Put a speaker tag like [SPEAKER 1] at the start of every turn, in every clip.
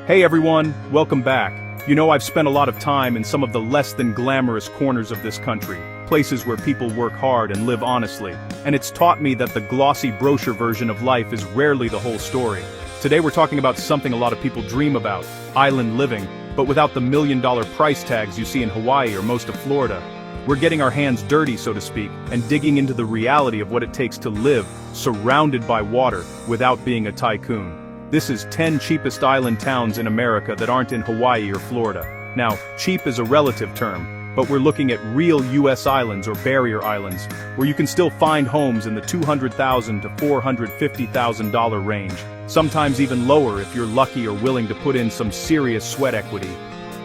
[SPEAKER 1] Hey everyone, welcome back. You know, I've spent a lot of time in some of the less than glamorous corners of this country, places where people work hard and live honestly, and it's taught me that the glossy brochure version of life is rarely the whole story. Today we're talking about something a lot of people dream about, island living, but without the million-dollar price tags you see in Hawaii or most of Florida. We're getting our hands dirty, so to speak, and digging into the reality of what it takes to live, surrounded by water, without being a tycoon. This is 10 cheapest island towns in America that aren't in Hawaii or Florida. Now, cheap is a relative term, but we're looking at real US islands or barrier islands, where you can still find homes in the $200,000 to $450,000 range, sometimes even lower if you're lucky or willing to put in some serious sweat equity.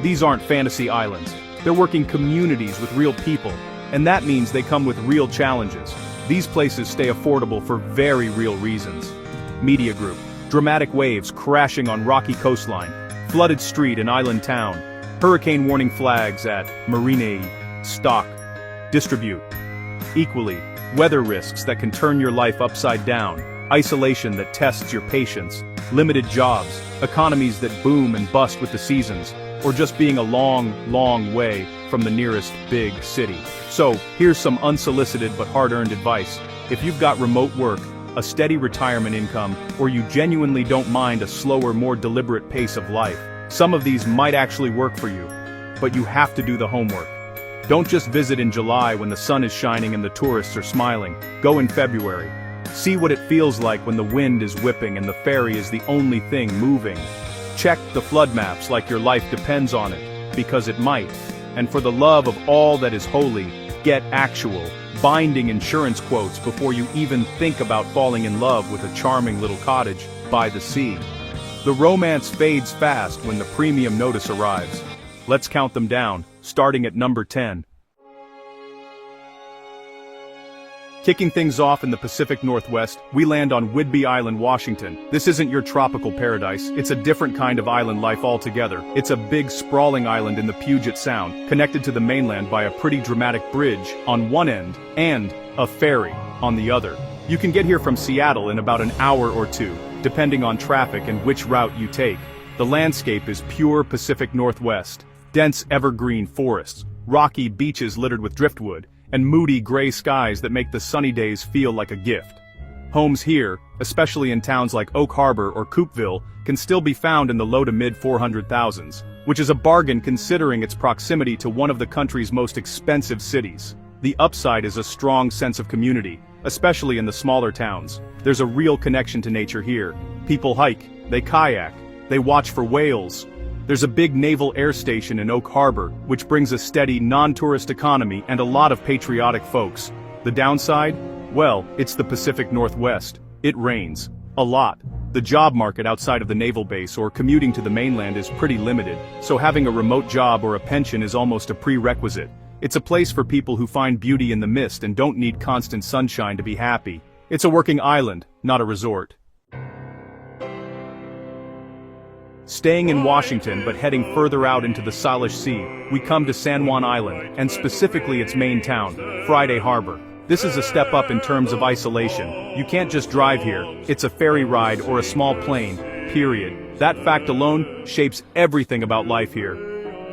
[SPEAKER 1] These aren't fantasy islands. They're working communities with real people, and that means they come with real challenges. These places stay affordable for very real reasons. Media Group. Dramatic waves crashing on rocky coastline, flooded street and island town, hurricane warning flags at Marine, stock, distribute. Equally, weather risks that can turn your life upside down, isolation that tests your patience, limited jobs, economies that boom and bust with the seasons, or just being a long, long way from the nearest big city. So, here's some unsolicited but hard-earned advice. If you've got remote work, a steady retirement income, or you genuinely don't mind a slower, more deliberate pace of life, some of these might actually work for you. But you have to do the homework. Don't just visit in July when the sun is shining and the tourists are smiling. Go in February. See what it feels like when the wind is whipping and the ferry is the only thing moving. Check the flood maps like your life depends on it, because it might. And for the love of all that is holy, get actual, binding insurance quotes before you even think about falling in love with a charming little cottage by the sea. The romance fades fast when the premium notice arrives. Let's count them down, starting at number 10. Kicking things off in the Pacific Northwest, we land on Whidbey Island, Washington. This isn't your tropical paradise, it's a different kind of island life altogether. It's a big, sprawling island in the Puget Sound, connected to the mainland by a pretty dramatic bridge on one end, and a ferry on the other. You can get here from Seattle in about an hour or two, depending on traffic and which route you take. The landscape is pure Pacific Northwest, dense evergreen forests, rocky beaches littered with driftwood, and moody gray skies that make the sunny days feel like a gift. Homes here, especially in towns like Oak Harbor or Coupeville, can still be found in the low to mid 400,000s, which is a bargain considering its proximity to one of the country's most expensive cities. The upside is a strong sense of community, especially in the smaller towns. There's a real connection to nature here. People hike, they kayak, they watch for whales. There's a big naval air station in Oak Harbor, which brings a steady, non-tourist economy and a lot of patriotic folks. The downside? Well, it's the Pacific Northwest. It rains. A lot. The job market outside of the naval base or commuting to the mainland is pretty limited, so having a remote job or a pension is almost a prerequisite. It's a place for people who find beauty in the mist and don't need constant sunshine to be happy. It's a working island, not a resort. Staying in Washington but heading further out into the Salish Sea, we come to San Juan Island, and specifically its main town, Friday Harbor. This is a step up in terms of isolation. You can't just drive here, it's a ferry ride or a small plane, period. That fact alone shapes everything about life here.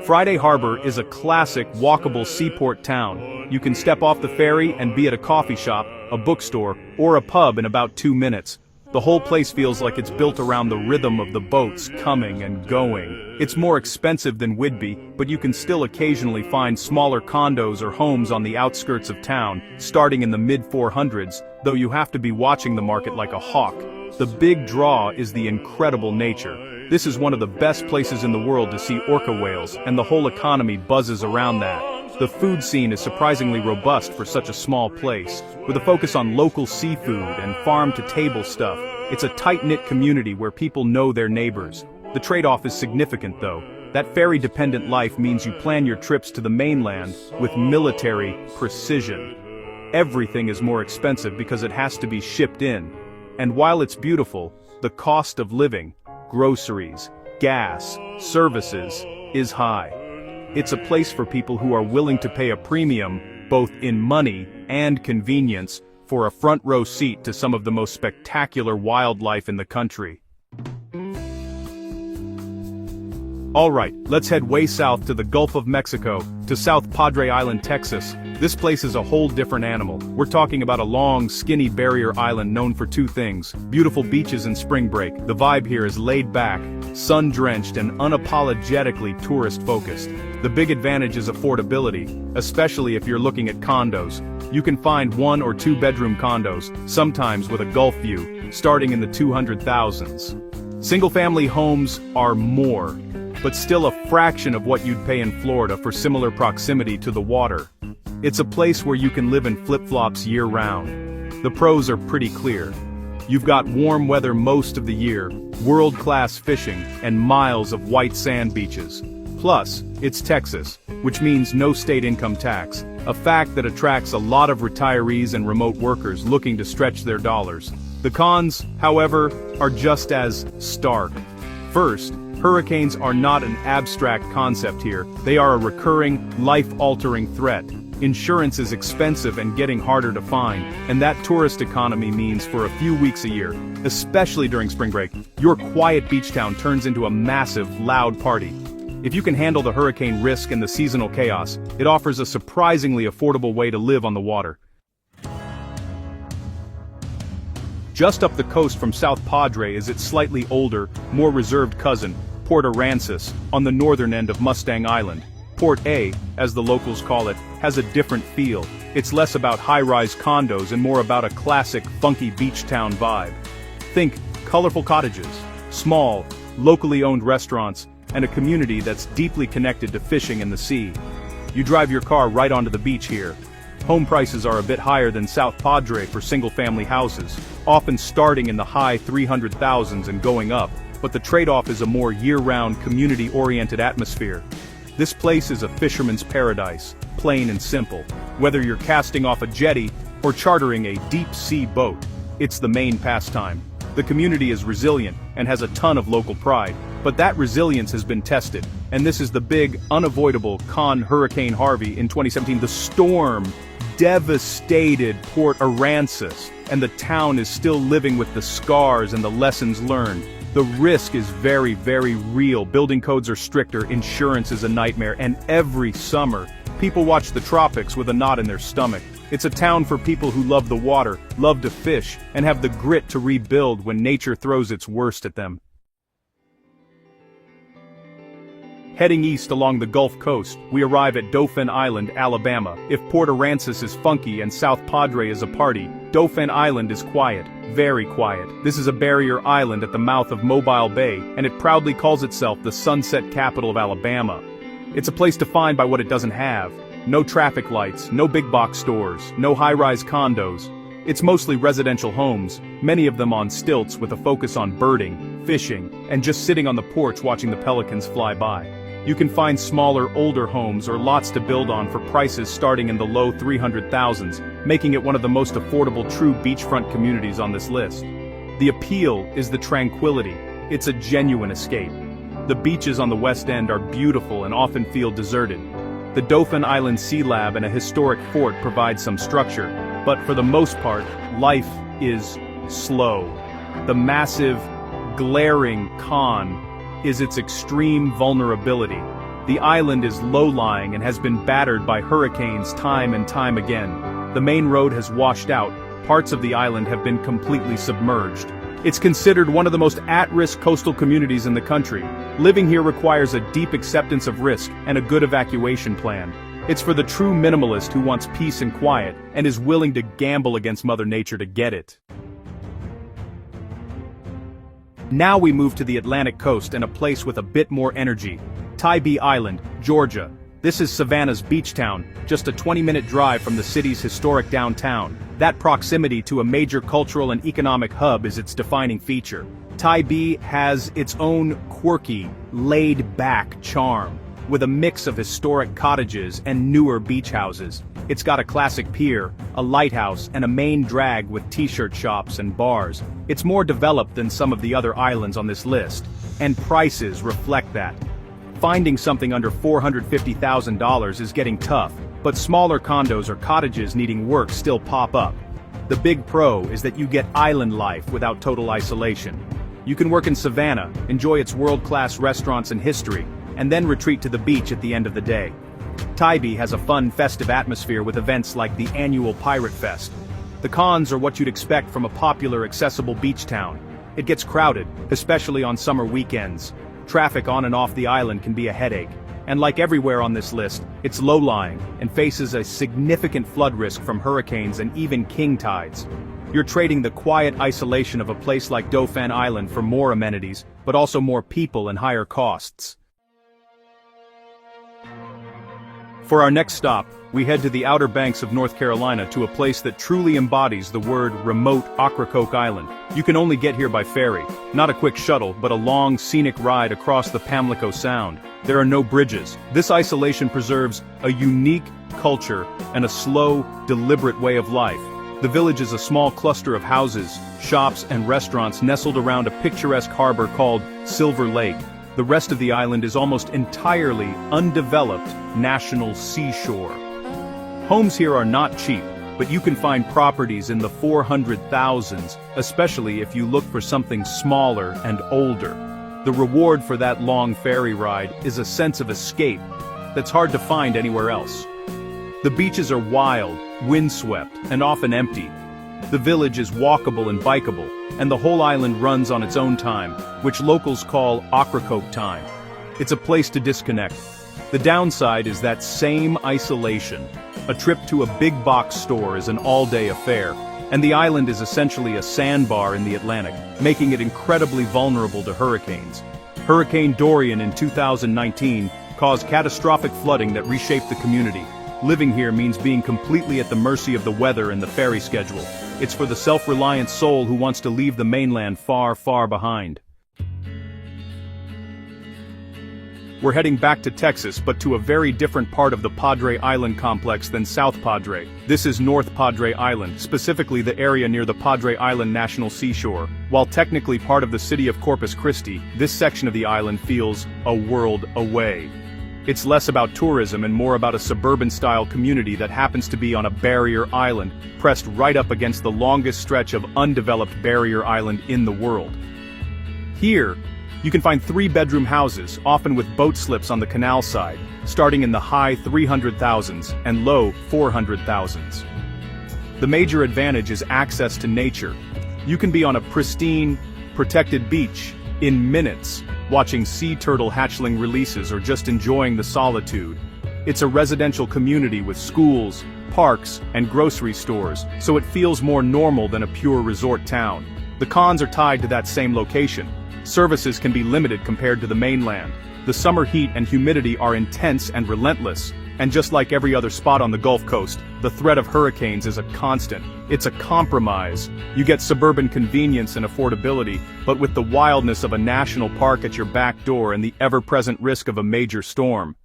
[SPEAKER 1] Friday Harbor is a classic walkable seaport town. You can step off the ferry and be at a coffee shop, a bookstore, or a pub in about 2 minutes. The whole place feels like it's built around the rhythm of the boats coming and going. It's more expensive than Whidbey, but you can still occasionally find smaller condos or homes on the outskirts of town, starting in the mid-400s, though you have to be watching the market like a hawk. The big draw is the incredible nature. This is one of the best places in the world to see orca whales, and the whole economy buzzes around that. The food scene is surprisingly robust for such a small place, with a focus on local seafood and farm-to-table stuff. It's a tight-knit community where people know their neighbors. The trade-off is significant though. That ferry-dependent life means you plan your trips to the mainland with military precision. Everything is more expensive because it has to be shipped in. And while it's beautiful, the cost of living, groceries, gas, services, is high. It's a place for people who are willing to pay a premium, both in money and convenience, for a front-row seat to some of the most spectacular wildlife in the country. Alright, let's head way south to the Gulf of Mexico, to South Padre Island, Texas. This place is a whole different animal. We're talking about a long, skinny barrier island known for two things: beautiful beaches and spring break. The vibe here is laid back, sun-drenched and unapologetically tourist-focused. The big advantage is affordability, especially if you're looking at condos. You can find 1 or 2 bedroom condos, sometimes with a Gulf view, starting in the 200,000s. Single-family homes are more, but still a fraction of what you'd pay in Florida for similar proximity to the water. It's a place where you can live in flip-flops year-round. The pros are pretty clear. You've got warm weather most of the year, world-class fishing, and miles of white sand beaches. Plus, it's Texas, which means no state income tax, a fact that attracts a lot of retirees and remote workers looking to stretch their dollars. The cons, however, are just as stark. First, hurricanes are not an abstract concept here. They are a recurring, life-altering threat. Insurance is expensive and getting harder to find, and that tourist economy means for a few weeks a year, especially during spring break, your quiet beach town turns into a massive, loud party. If you can handle the hurricane risk and the seasonal chaos, it offers a surprisingly affordable way to live on the water. Just up the coast from South Padre is its slightly older, more reserved cousin, Port Aransas, on the northern end of Mustang Island. Port A, as the locals call it, has a different feel. It's less about high-rise condos and more about a classic, funky beach town vibe. Think colorful cottages, small, locally owned restaurants, and a community that's deeply connected to fishing and the sea. You drive your car right onto the beach here. Home prices are a bit higher than South Padre for single-family houses, often starting in the high 300,000s and going up, but the trade-off is a more year-round, community-oriented atmosphere. This place is a fisherman's paradise, plain and simple. Whether you're casting off a jetty or chartering a deep-sea boat, it's the main pastime. The community is resilient and has a ton of local pride, but that resilience has been tested, and this is the big, unavoidable con Hurricane Harvey in 2017. The storm devastated Port Aransas, and the town is still living with the scars and the lessons learned. The risk is very, very real. Building codes are stricter, insurance is a nightmare, and every summer, people watch the tropics with a knot in their stomach. It's a town for people who love the water, love to fish, and have the grit to rebuild when nature throws its worst at them. Heading east along the Gulf Coast, we arrive at Dauphin Island, Alabama. If Port Aransas is funky and South Padre is a party, Dauphin Island is quiet, very quiet. This is a barrier island at the mouth of Mobile Bay, and it proudly calls itself the Sunset Capital of Alabama. It's a place defined by what it doesn't have. No traffic lights, no big box stores, no high-rise condos. It's mostly residential homes, many of them on stilts with a focus on birding, fishing, and just sitting on the porch watching the pelicans fly by. You can find smaller, older homes or lots to build on for prices starting in the low 300,000s, making it one of the most affordable true beachfront communities on this list. The appeal is the tranquility. It's a genuine escape. The beaches on the West End are beautiful and often feel deserted. The Dauphin Island Sea Lab and a historic fort provide some structure, but for the most part, life is slow. The massive, glaring con is its extreme vulnerability. The island is low-lying and has been battered by hurricanes time and time again. The main road has washed out, parts of the island have been completely submerged. It's considered one of the most at-risk coastal communities in the country. Living here requires a deep acceptance of risk and a good evacuation plan. It's for the true minimalist who wants peace and quiet and is willing to gamble against Mother Nature to get it. Now we move to the Atlantic coast and a place with a bit more energy. Tybee Island, Georgia. This is Savannah's beach town, just a 20-minute drive from the city's historic downtown. That proximity to a major cultural and economic hub is its defining feature. Tybee has its own quirky, laid-back charm, with a mix of historic cottages and newer beach houses. It's got a classic pier, a lighthouse, and a main drag with t-shirt shops and bars. It's more developed than some of the other islands on this list, and prices reflect that. Finding something under $450,000 is getting tough, but smaller condos or cottages needing work still pop up. The big pro is that you get island life without total isolation. You can work in Savannah, enjoy its world-class restaurants and history, and then retreat to the beach at the end of the day. Tybee has a fun, festive atmosphere with events like the annual Pirate Fest. The cons are what you'd expect from a popular, accessible beach town. It gets crowded, especially on summer weekends. Traffic on and off the island can be a headache. And like everywhere on this list, it's low-lying and faces a significant flood risk from hurricanes and even king tides. You're trading the quiet isolation of a place like Dauphin Island for more amenities, but also more people and higher costs. For our next stop, we head to the Outer Banks of North Carolina to a place that truly embodies the word remote Ocracoke Island. You can only get here by ferry, not a quick shuttle, but a long, scenic ride across the Pamlico Sound. There are no bridges. This isolation preserves a unique culture and a slow, deliberate way of life. The village is a small cluster of houses, shops, and restaurants nestled around a picturesque harbor called Silver Lake. The rest of the island is almost entirely undeveloped national seashore. Homes here are not cheap, but you can find properties in the 400,000s, especially if you look for something smaller and older. The reward for that long ferry ride is a sense of escape that's hard to find anywhere else. The beaches are wild, windswept, and often empty. The village is walkable and bikeable, and the whole island runs on its own time, which locals call Ocracoke time. It's a place to disconnect. The downside is that same isolation. A trip to a big box store is an all-day affair, and the island is essentially a sandbar in the Atlantic, making it incredibly vulnerable to hurricanes. Hurricane Dorian in 2019 caused catastrophic flooding that reshaped the community. Living here means being completely at the mercy of the weather and the ferry schedule. It's for the self-reliant soul who wants to leave the mainland far, far behind. We're heading back to Texas, but to a very different part of the Padre Island complex than South Padre. This is North Padre Island, specifically the area near the Padre Island National Seashore. While technically part of the city of Corpus Christi, this section of the island feels a world away. It's less about tourism and more about a suburban-style community that happens to be on a barrier island, pressed right up against the longest stretch of undeveloped barrier island in the world. Here, you can find 3-bedroom houses, often with boat slips on the canal side, starting in the high 300,000s and low 400,000s. The major advantage is access to nature. You can be on a pristine, protected beach in minutes, watching sea turtle hatchling releases or just enjoying the solitude. It's a residential community with schools, parks, and grocery stores, so it feels more normal than a pure resort town. The cons are tied to that same location. Services can be limited compared to the mainland. The summer heat and humidity are intense and relentless, and just like every other spot on the Gulf Coast, the threat of hurricanes is a constant. It's a compromise. You get suburban convenience and affordability, but with the wildness of a national park at your back door and the ever-present risk of a major storm.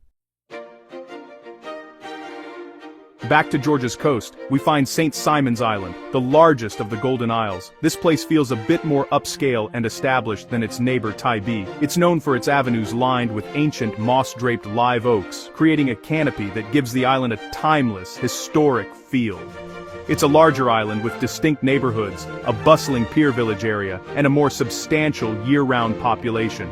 [SPEAKER 1] Back to Georgia's coast, we find St. Simon's Island, the largest of the Golden Isles. This place feels a bit more upscale and established than its neighbor Tybee. It's known for its avenues lined with ancient moss-draped live oaks, creating a canopy that gives the island a timeless, historic feel. It's a larger island with distinct neighborhoods, a bustling pier village area, and a more substantial year-round population.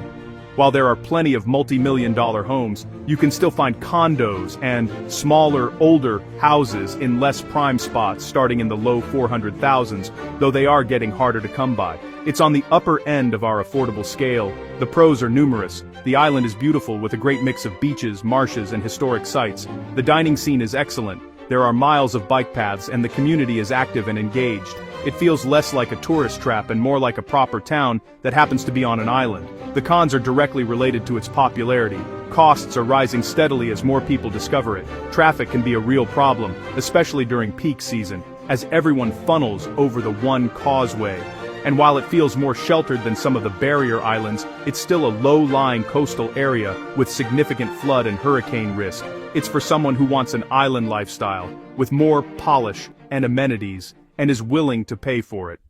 [SPEAKER 1] While there are plenty of multi-million-dollar homes, you can still find condos and smaller, older houses in less prime spots starting in the low 400,000s, though they are getting harder to come by. It's on the upper end of our affordable scale. The pros are numerous. The island is beautiful with a great mix of beaches, marshes, and historic sites. The dining scene is excellent. There are miles of bike paths and the community is active and engaged. It feels less like a tourist trap and more like a proper town that happens to be on an island. The cons are directly related to its popularity. Costs are rising steadily as more people discover it. Traffic can be a real problem, especially during peak season, as everyone funnels over the one causeway. And while it feels more sheltered than some of the barrier islands, it's still a low-lying coastal area with significant flood and hurricane risk. It's for someone who wants an island lifestyle, with more polish and amenities, and is willing to pay for it.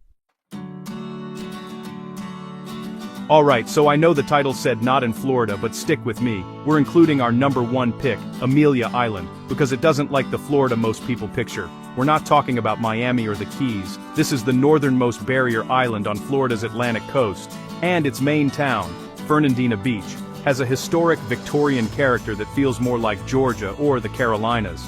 [SPEAKER 1] Alright, so I know the title said not in Florida, but stick with me. We're including our number 1 pick, Amelia Island, because it doesn't like the Florida most people picture. We're not talking about Miami or the Keys. This is the northernmost barrier island on Florida's Atlantic coast, and its main town, Fernandina Beach. has a historic Victorian character that feels more like Georgia or the Carolinas.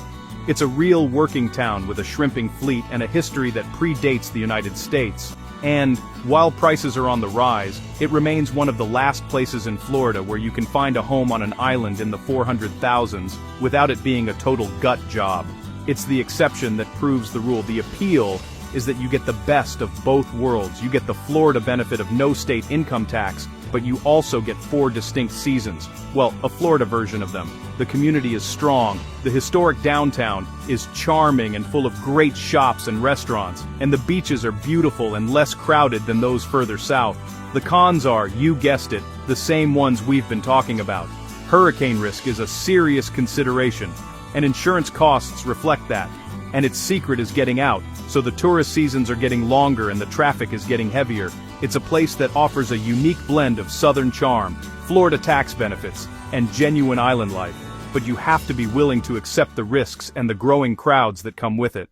[SPEAKER 1] It's a real working town with a shrimping fleet and a history that predates the United States. And, while prices are on the rise, it remains one of the last places in Florida where you can find a home on an island in the 400,000s without it being a total gut job. It's the exception that proves the rule. The appeal is that you get the best of both worlds. You get the Florida benefit of no state income tax, but you also get 4 distinct seasons. Well, a Florida version of them. The community is strong, the historic downtown is charming and full of great shops and restaurants, and the beaches are beautiful and less crowded than those further south. The cons are, you guessed it, the same ones we've been talking about. Hurricane risk is a serious consideration, and insurance costs reflect that. And its secret is getting out, so the tourist seasons are getting longer and the traffic is getting heavier. It's a place that offers a unique blend of southern charm, Florida tax benefits, and genuine island life, but you have to be willing to accept the risks and the growing crowds that come with it.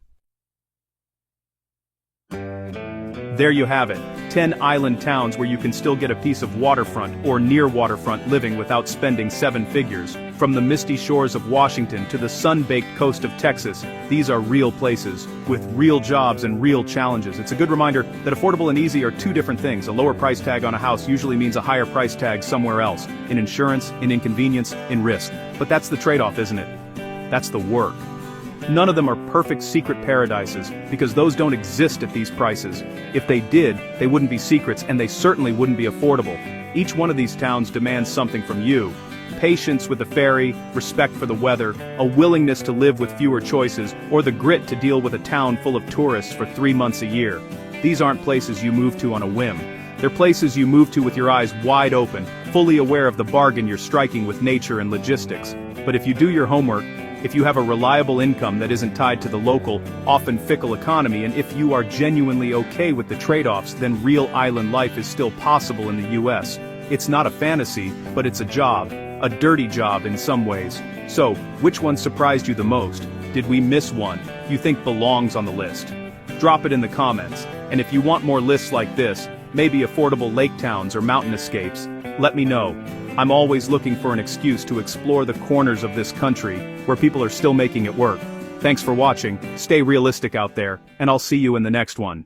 [SPEAKER 1] There you have it, 10 island towns where you can still get a piece of waterfront or near waterfront living without spending 7 figures. From the misty shores of Washington to the sun-baked coast of Texas, these are real places, with real jobs and real challenges. It's a good reminder that affordable and easy are 2 different things. A lower price tag on a house usually means a higher price tag somewhere else, in insurance, in inconvenience, in risk. But that's the trade-off, isn't it? That's the work. None of them are perfect secret paradises, because those don't exist at these prices. If they did, they wouldn't be secrets, and they certainly wouldn't be affordable. Each one of these towns demands something from you. Patience with the ferry, respect for the weather, a willingness to live with fewer choices, or the grit to deal with a town full of tourists for 3 months a year. These aren't places you move to on a whim. They're places you move to with your eyes wide open, fully aware of the bargain you're striking with nature and logistics. But if you do your homework, if you have a reliable income that isn't tied to the local, often fickle economy, and if you are genuinely okay with the trade-offs, then real island life is still possible in the US. It's not a fantasy, but it's a job. A dirty job in some ways. So, which one surprised you the most? Did we miss one you think belongs on the list? Drop it in the comments, and if you want more lists like this, maybe affordable lake towns or mountain escapes, let me know. I'm always looking for an excuse to explore the corners of this country, where people are still making it work. Thanks for watching, stay realistic out there, and I'll see you in the next one.